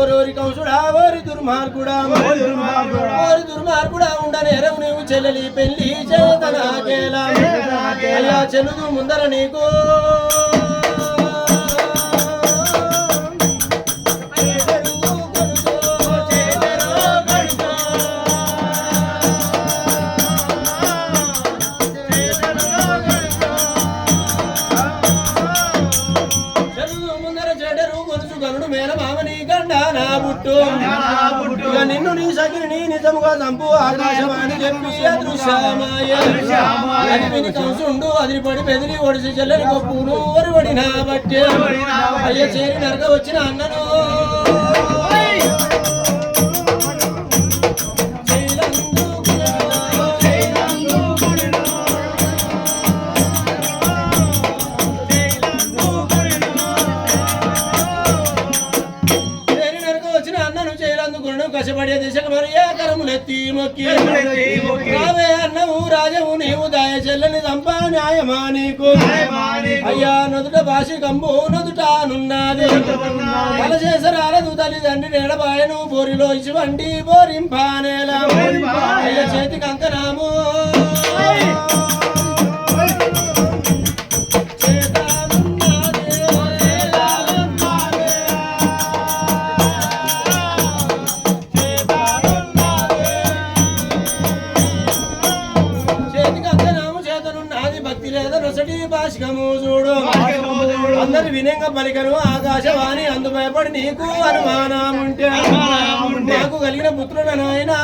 ఓరోరి కంసుడా ఓరి దుర్మార్గుడా ఓరి దుర్మార్గుడా ఉండనేరవు నీవు చెల్లెలి పెళ్లి చేతనాకేలా అయ్యా చెల్లుదు ముందర నీకు నిన్ను నీ సగిని నిజముగా చంపు ఆకాశవాణి చెప్పి అది విని కంసుండు అదిరిపడి బెదిరి ఒడిసి చెల్లని గొప్పును ఒరివడినా బట్టి అయ్య చేరి నరక వచ్చిన అన్నను కష్టపడే దిశకు మరి ఏ కరములెత్తి మొక్కి రావే అన్నవు రాజవు నీవు దాయ చెల్లని చంపా న్యాయమా నీకు అయ్యా నదుట భాషి కంబు నదుటానున్నది తల చేసరాలదు తల్లిదండ్రి నేడబాయను బోరిలో ఇసి వండి బోరింపానేలా అయ్య చేతి కంకనాము చూడు అందరు వినంగా పలికరు ఆకాశవాణి అందు భయపడి నీకు అనుమానం ఉంటే నాకు కలిగిన పుత్రుడు నాయనా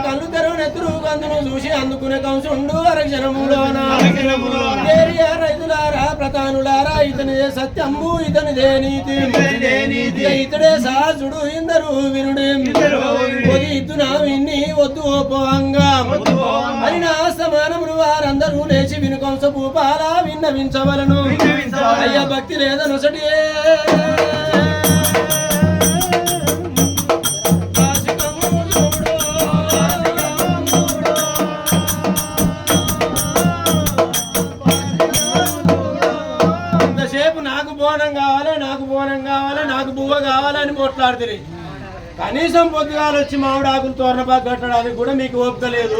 కళ్ళు తెరవు నెత్తురు కందును చూసి అందుకునే కంసుండు అరక్షణములోన రైతులారా ప్రధానులారా ఇతనిదే సత్యము ఇతనిదే నీతి ఇతడే సహజుడు ఇందరు వినుడే ఇద్దునా విన్ని వద్దు ఓపోంగా అని నా సమానములు వారందరూ లేచి విను కంసపు పాల విన్నవించవలను అయ్య భక్తి లేదనొసటి నాకు బువ్వ కావాలని పోట్లాడుతుంది కనీసం పొద్దుగాలు వచ్చి మామిడి ఆకులు తోరణపాకు కట్టడానికి కూడా మీకు ఓపిక లేదు.